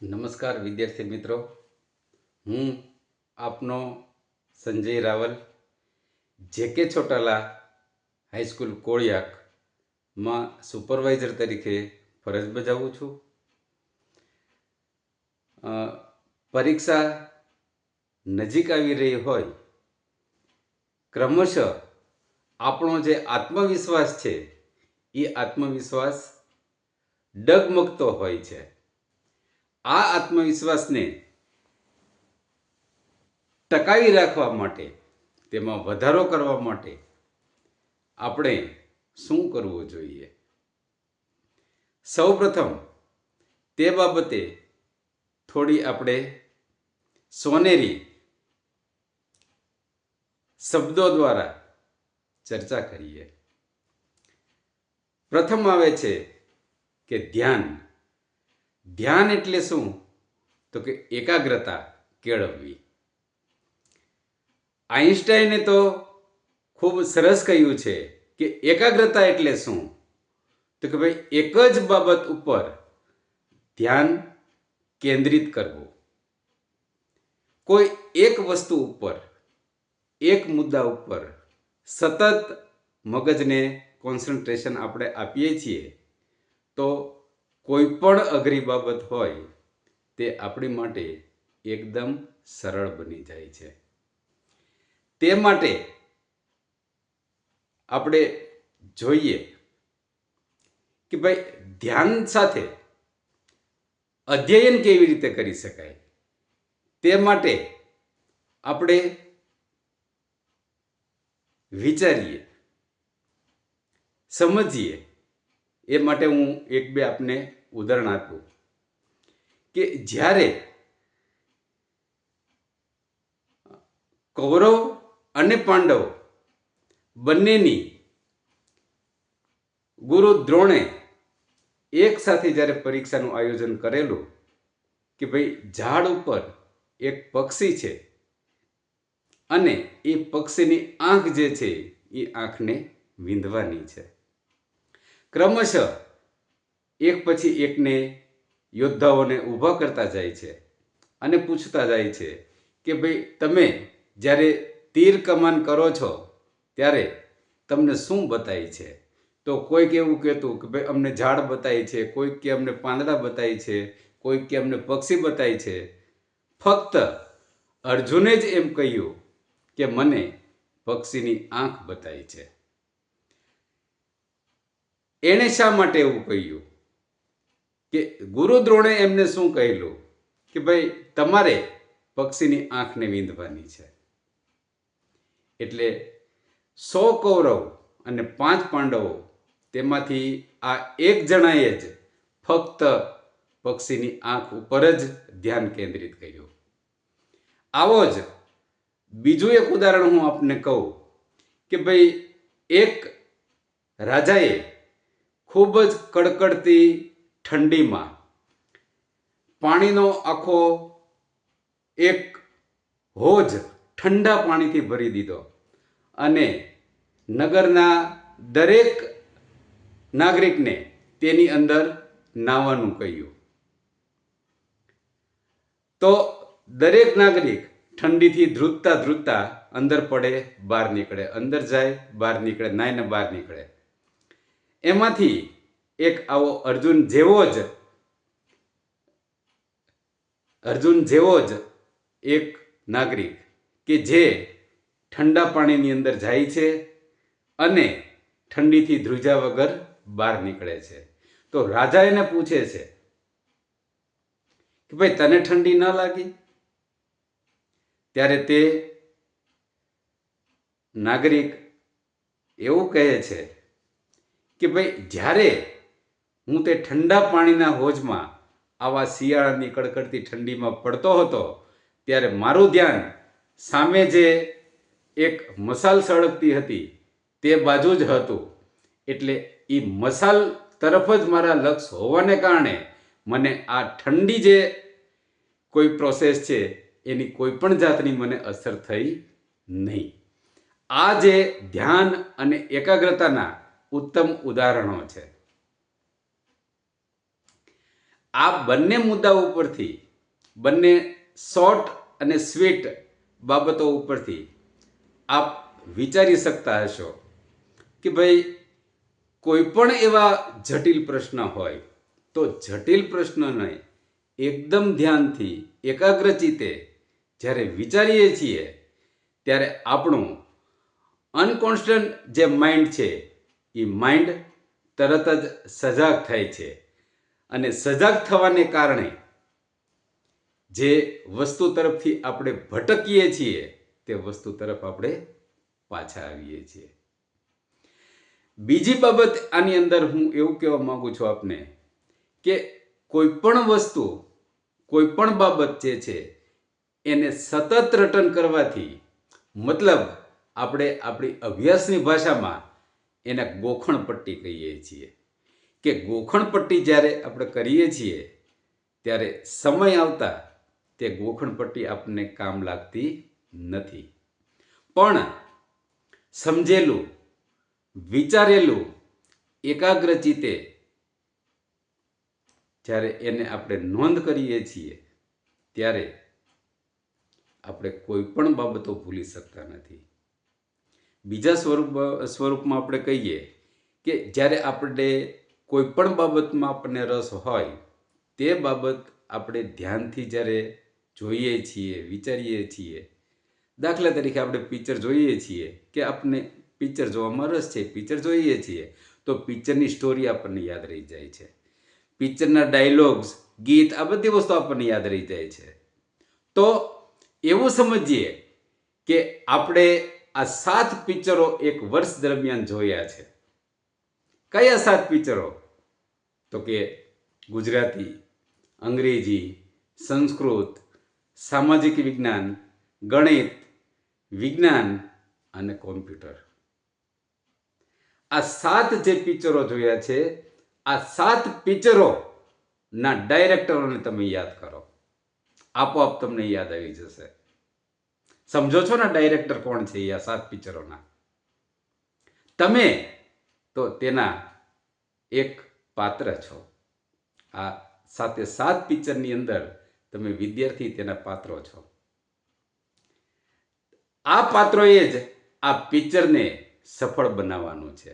નમસ્કાર વિદ્યાર્થી મિત્રો, હું આપનો સંજય રાવલ જેકે છોટાલા હાઈસ્કૂલ કોળિયાકમાં સુપરવાઇઝર તરીકે ફરજ બજાવું છું. પરીક્ષા નજીક આવી રહી હોય, ક્રમશઃ આપણો જે આત્મવિશ્વાસ છે એ આત્મવિશ્વાસ ડગમગતો હોય છે. આ આત્મવિશ્વાસને ટકાવી રાખવા માટે, તેમાં વધારો કરવા માટે આપણે શું કરવું જોઈએ? સૌપ્રથમ તે બાબતે થોડી આપણે સોનેરી શબ્દો દ્વારા ચર્ચા કરીએ. પ્રથમ આવે છે કે ધ્યાન. ધ્યાન એટલે શું? તો કે એકાગ્રતા કેળવવી. આઈન્સ્ટાઈને તો ખૂબ સરસ કહ્યું છે કે એકાગ્રતા એટલે શું? તો કે ભાઈ એક જ બાબત ઉપર ધ્યાન કેન્દ્રિત કરવું. કોઈ એક વસ્તુ ઉપર, એક મુદ્દા ઉપર સતત મગજને કોન્સન્ટ્રેશન આપણે આપીએ છીએ તો કોઈ પણ અઘરી બાબત હોય તે આપણી માટે એકદમ સરળ બની જાય છે. તે માટે આપણે જોઈએ કે ભાઈ ધ્યાન સાથે અધ્યયન કેવી રીતે કરી શકાય. તે માટે આપણે વિચારીએ, સમજીએ. એ માટે હું એક બે આપને ઉદાહરણ આપું કે જ્યારે કૌરવ અને પાંડવ બંનેની ગુરુ દ્રોણે એક સાથે જ્યારે પરીક્ષાનું આયોજન કરેલું કે ભાઈ ઝાડ ઉપર એક પક્ષી છે અને એ પક્ષીની આંખ જે છે એ આંખને વીંધવાની છે. ક્રમશઃ એક પછી એકને યોદ્ધાઓને ઊભા કરતા જાય છે અને પૂછતા જાય છે કે ભાઈ તમે જ્યારે તીર કમાન કરો છો ત્યારે તમને શું બતાય છે? તો કોઈક એવું કહેતું કે ભાઈ અમને ઝાડ બતાય છે, કોઈક કે અમને પાંદડા બતાય છે, કોઈક કે અમને પક્ષી બતાય છે. ફક્ત અર્જુને જ એમ કહ્યું કે મને પક્ષીની આંખ બતાય છે. એણે શા માટે એવું કહ્યું? કે ગુરુ દ્રોણે એમને શું કહેલું કે ભાઈ તમારે પક્ષીની આંખને વીંધવાની છે. એટલે 100 કૌરવ અને 5 પાંડવો, તેમાંથી આ એક જણાએ જ ફક્ત પક્ષીની આંખ ઉપર જ ધ્યાન કેન્દ્રિત કર્યું. આવો જ બીજું એક ઉદાહરણ હું આપને કહું કે ભાઈ એક રાજાએ ખૂબ જ કડકડતી ઠંડીમાં પાણીનો આખો એક હોજ ઠંડા પાણીથી ભરી દીધો અને નગરના દરેક નાગરિકને તેની અંદર નાહવાનું કહ્યું. તો દરેક નાગરિક ઠંડીથી ધ્રુજતા અંદર પડે, બહાર નીકળે, અંદર જાય, બહાર નીકળે, નાઈને બહાર નીકળે. એમાંથી એક આવો અર્જુન જેવો જ એક નાગરિક કે જે ઠંડા પાણીની અંદર જાય છે અને ઠંડીથી ધ્રુજા વગર બહાર નીકળે છે. તો રાજા એને પૂછે છે કે ભાઈ તને ઠંડી ન લાગી? ત્યારે તે નાગરિક એવું કહે છે કે ભાઈ જ્યારે હું તે ઠંડા પાણીના હોજમાં આવા શિયાળાની કડકડતી ઠંડીમાં પડતો હતો ત્યારે મારું ધ્યાન સામે જે એક મસાલ સળગતી હતી તે બાજુ જ હતું. એટલે એ મસાલ તરફ જ મારા લક્ષ હોવાને કારણે મને આ ઠંડી જે કોઈ પ્રોસેસ છે એની કોઈ પણ જાતની મને અસર થઈ નહીં. આ જે ધ્યાન અને એકાગ્રતાના ઉત્તમ ઉદાહરણો છે. આ બંને મુદ્દાઓ ઉપરથી, બંને શોર્ટ અને સ્વીટ બાબતો ઉપરથી આપ વિચારી શકતા હશો કે ભાઈ કોઈ પણ એવા જટિલ પ્રશ્ન હોય તો જટિલ પ્રશ્નને એકદમ ધ્યાનથી એકાગ્રચિત્તે જ્યારે વિચારીએ છીએ ત્યારે આપણું અનકોન્સ્ટન્ટ જે માઇન્ડ છે એ માઇન્ડ તરત જ સજાગ થાય છે અને સજાગ થવાને કારણે જે વસ્તુ તરફથી આપણે ભટકીએ છીએ તે વસ્તુ તરફ આપણે પાછા આવીએ છીએ. બીજી બાબત આની અંદર હું એવું કહેવા માંગુ છું આપને કે કોઈ પણ વસ્તુ, કોઈ પણ બાબત જે છે એને સતત રટન કરવાથી, મતલબ આપણે આપણી અભ્યાસની ભાષામાં એને ગોખણ પટ્ટી કહીએ છીએ કે ગોખણ પટ્ટી જ્યારે આપણે કરીએ છીએ ત્યારે સમય આવતા તે ગોખણ પટ્ટી આપણને કામ લાગતી નથી. પણ સમજેલું, વિચારેલું, એકાગ્રચિત્તે જ્યારે એને આપણે નોંધ કરીએ છીએ ત્યારે આપણે કોઈ પણ બાબતો ભૂલી શકતા નથી. બીજા સ્વરૂપમાં આપણે કહીએ કે જ્યારે આપણે કોઈ પણ બાબતમાં આપણને રસ હોય તે બાબત આપણે ધ્યાનથી જ્યારે જોઈએ છીએ, વિચારીએ છીએ, દાખલા તરીકે આપણે પિક્ચર જોઈએ છીએ કે આપણને પિક્ચર જોવામાં રસ છે, પિક્ચર જોઈએ છીએ તો પિક્ચરની સ્ટોરી આપણને યાદ રહી જાય છે, પિક્ચરના ડાયલોગ્સ, ગીત, આ બધી વસ્તુ આપણને યાદ રહી જાય છે. તો એવું સમજીએ કે આપણે આ 7 પિક્ચરો એક વર્ષ દરમિયાન જોયા છે. કયા 7 પિક્ચરો? તો કે ગુજરાતી, અંગ્રેજી, સંસ્કૃત, સામાજિક વિજ્ઞાન, ગણિત, વિજ્ઞાન અને કોમ્પ્યુટર. આ 7 જે પિક્ચરો જોયા છે, આ 7 પિક્ચરોના ડાયરેક્ટરોને તમે યાદ કરો, આપોઆપ તમને યાદ આવી જશે. સમજો છો ને ડાયરેક્ટર કોણ છે આ 7 પિક્ચરોના? તમે તો તેના એક પાત્ર છો. આ 7 પિક્ચરની અંદર તમે વિદ્યાર્થી તેના પાત્રો છો. આ પાત્રોએ જ આ પિક્ચરને સફળ બનાવવાનું છે.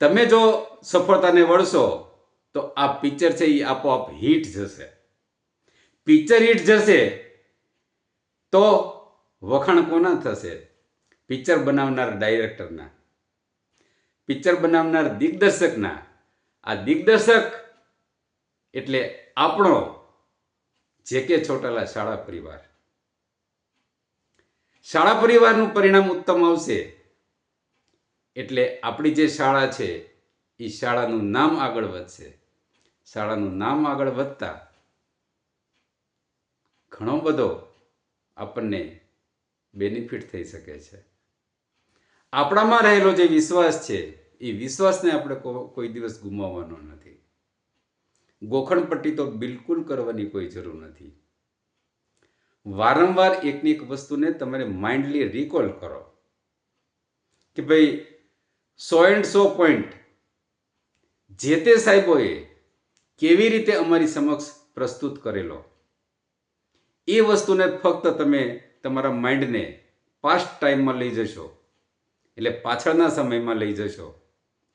તમે જો સફળતાને વળશો તો આ પિક્ચર છે એ આપોઆપ હિટ જશે. પિક્ચર હિટ જશે તો વખાણ કોના થશે? પિક્ચર બનાવનાર ડાયરેક્ટરના, પિક્ચર બનાવનાર દિગ્દર્શકના. આ દિગ્દર્શક એટલે આપણો જે.કે. ચોટાલા શાળા પરિવાર. શાળા પરિવારનું પરિણામ ઉત્તમ આવશે એટલે આપણી જે શાળા છે એ શાળાનું નામ આગળ વધશે. શાળાનું નામ આગળ વધતા ઘણો બધો આપણને બેનિફિટ થઈ શકે છે. આપણામાં રહેલો જે વિશ્વાસ છે એ વિશ્વાસને આપણે કોઈ દિવસ ગુમાવવાનો નથી. ગોખણ પટ્ટી તો બિલકુલ કરવાની કોઈ જરૂર નથી. વારંવાર એકની એક વસ્તુને તમારે માઇન્ડલી રિકોલ કરો કે ભાઈ 100 પોઈન્ટ જે તે સાહેબોએ કેવી રીતે અમારી સમક્ષ પ્રસ્તુત કરેલો, એ વસ્તુને ફક્ત તમે તમારા માઇન્ડને પાસ્ટ ટાઈમમાં લઈ જશો, એટલે પાછળના સમયમાં લઈ જશો.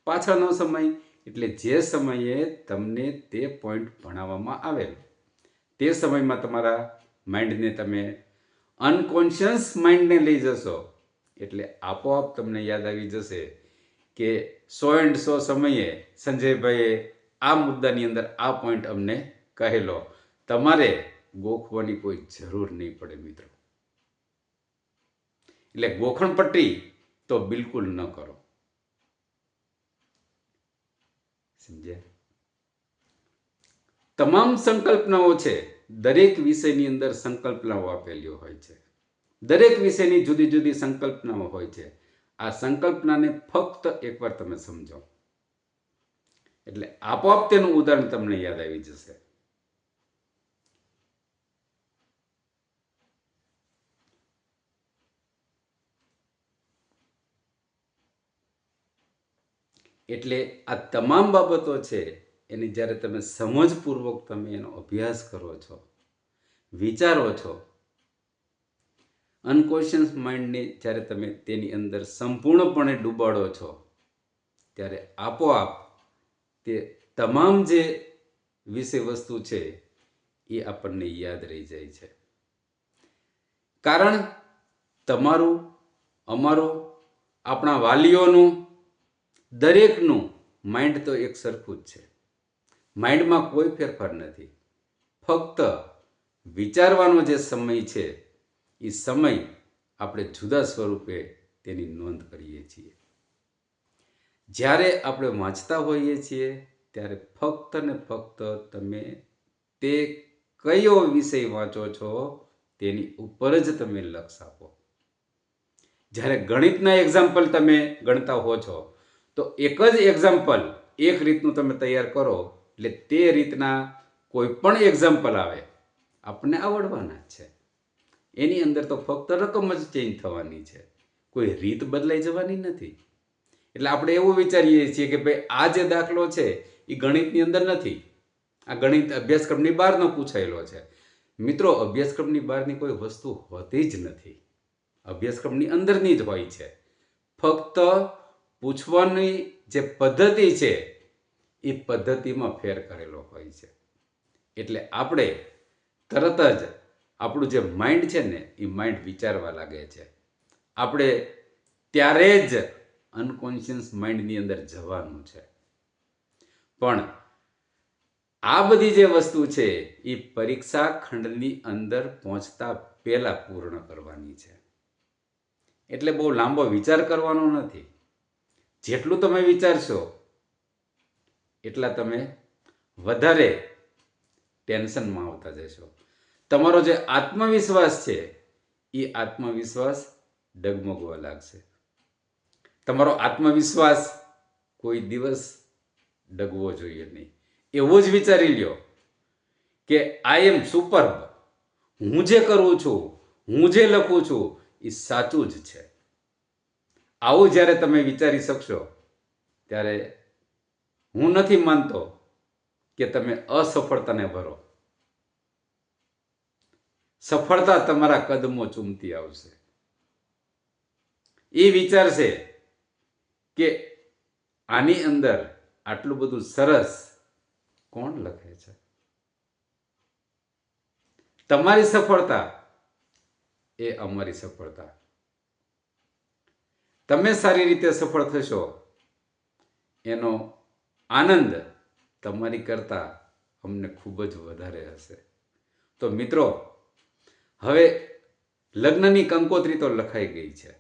પાછળનો સમય એટલે જે સમયે તમને તે પોઈન્ટ ભણાવવામાં આવેલ, તે સમયમાં તમારા માઇન્ડને તમે અનકોન્શિયસ માઇન્ડને લઈ જશો એટલે આપોઆપ તમને યાદ આવી જશે કે 100 સમયે સંજયભાઈએ આ મુદ્દાની અંદર આ પોઈન્ટ અમને કહેલો. તમારે ગોખવાની કોઈ જરૂર નહીં પડે મિત્રો. એટલે ગોખણ પટ્ટી તો બિલકુલ ન કરો. સમજ્યા? તમામ સંકલ્પનાઓ છે, દરેક વિષયની અંદર સંકલ્પનાઓ આપેલી હોય છે. દરેક વિષયની જુદી જુદી સંકલ્પનાઓ હોય છે. આ સંકલ્પનાને ફક્ત એકવાર તમે સમજો એટલે આપોઆપ તેનું ઉદાહરણ તમને યાદ આવી જશે. એટલે આ તમામ બાબતો છે એની જ્યારે તમે સમજપૂર્વક તમે એનો અભ્યાસ કરો છો, વિચારો છો, અનકોન્શિયસ માઇન્ડને જ્યારે તમે તેની અંદર સંપૂર્ણપણે ડૂબાડો છો, ત્યારે આપોઆપ તે તમામ જે વિષય વસ્તુ છે એ આપણને યાદ રહી જાય છે. કારણ તમારું, અમારું, આપણા વાલીઓનું, દરેકનું માઇન્ડ તો એક સરખું જ છે. માઇન્ડમાં કોઈ ફેરફાર નથી. ફક્ત વિચારવાનો જે સમય છે એ સમય આપણે જુદા સ્વરૂપે તેની નોંધ કરીએ છીએ. જ્યારે આપણે વાંચતા હોઈએ છીએ ત્યારે ફક્ત ને ફક્ત તમે તે કયો વિષય વાંચો છો તેની ઉપર જ તમે લક્ષ આપો. જ્યારે ગણિતના એક્ઝામ્પલ તમે ગણતા હો છો તો એક જ એક્ઝામ્પલ એક રીતનું તમે તૈયાર કરો એટલે તે રીતના કોઈ પણ એક્ઝામ્પલ આવે આપણને આવડવાના જ છે. એની અંદર તો ફક્ત રકમ જ ચેન્જ થવાની છે, કોઈ રીત બદલાઈ જવાની નથી. એટલે આપણે એવું વિચારીએ છીએ કે ભાઈ આ જે દાખલો છે એ ગણિતની અંદર નથી, આ ગણિત અભ્યાસક્રમની બહારનો પૂછાયેલો છે. મિત્રો, અભ્યાસક્રમની બહારની કોઈ વસ્તુ હોતી જ નથી, અભ્યાસક્રમની અંદરની જ હોય છે. ફક્ત પૂછવાની જે પદ્ધતિ છે એ પદ્ધતિમાં ફેર કરેલો હોય છે. એટલે આપણે તરત જ આપણું જે માઇન્ડ છે ને એ માઇન્ડ વિચારવા લાગે છે. આપણે ત્યારે જ અનકોન્શિયસ માઇન્ડની અંદર જવાનું છે. પણ આ બધી જે વસ્તુ છે એ પરીક્ષા ખંડની અંદર પહોંચતા પહેલા પૂર્ણ કરવાની છે. એટલે બહુ લાંબો વિચાર કરવાનો નથી. જેટલું તમે વિચારશો એટલા તમે વધારે ટેન્શનમાં આવતા જશો. તમારો જે આત્મવિશ્વાસ છે એ આત્મવિશ્વાસ ડગમગવા લાગશે. તમારો આત્મવિશ્વાસ કોઈ દિવસ ડગવો જોઈએ નહીં. એવું જ વિચારી લ્યો કે આઈ એમ સુપર્બ, હું જે કરું છું, હું જે લખું છું એ સાચું જ છે. આવું જ્યારે તમે વિચારી શકશો ત્યારે હું નથી માનતો કે તમે અસફળતાને ભરો. સફળતા તમારા કદમો ચૂમતી આવશે. એ વિચારશે કે આની અંદર આટલું બધું સરસ કોણ લખે છે. તમારી સફળતા એ અમારી સફળતા. તમે સારી રીતે સફળ થશો એનો આનંદ તમારી કરતા અમને ખૂબ જ વધારે હશે. તો મિત્રો, હવે લગ્નની કંકોત્રી તો લખાઈ ગઈ છે.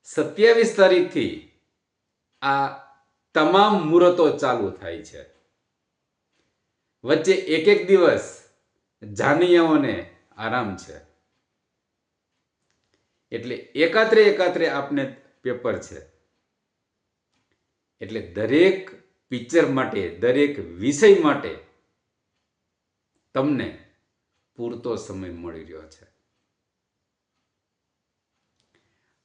27 તારીખથી આ તમામ મુહૂર્તો ચાલુ થાય છે. વચ્ચે એક દિવસ જાનૈયાઓને આરામ છે. એટલે એકાત્રે આપને પેપર છે. એટલે દરેક પિક્ચર માટે, દરેક વિષય માટે તમને પૂરતો સમય મળી રહ્યો છે.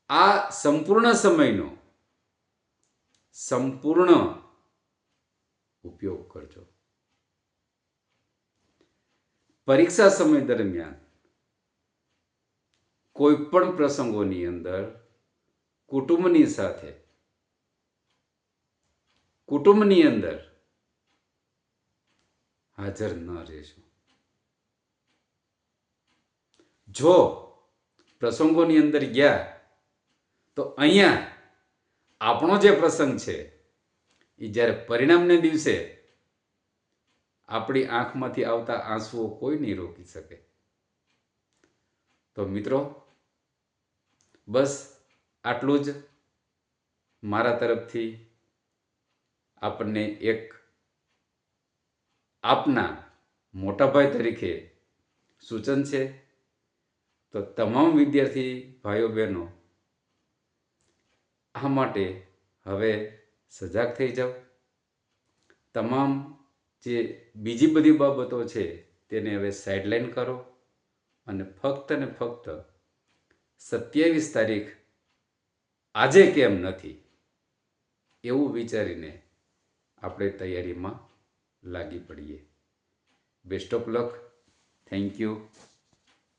આ સંપૂર્ણ સમયનો સંપૂર્ણ ઉપયોગ કરજો. પરીક્ષા સમય દરમિયાન કોઈ પણ પ્રસંગોની અંદર કુટુંબની સાથે, કુટુંબની અંદર હાજર ન રહેશો. જો પ્રસંગોની અંદર ગયા તો અહીંયા આપણો જે પ્રસંગ છે એ જ્યારે પરિણામને દિવસે આપણી આંખમાંથી આવતા આંસુઓ કોઈ નહીં રોકી શકે. તો મિત્રો, બસ આટલું જ મારા તરફથી આપણને એક આપના મોટાભાઈ તરીકે સૂચન છે. તો તમામ વિદ્યાર્થી ભાઈઓ બહેનો આ માટે હવે સજાગ થઈ જાઓ. તમામ જે બીજી બધી બાબતો છે તેને હવે સાઇડલાઇન કરો અને ફક્ત ને ફક્ત 27 તારીખ આજે કેમ નથી એવું વિચારીને આપણે તૈયારીમાં લાગી પડીએ. Best of luck. Thank you.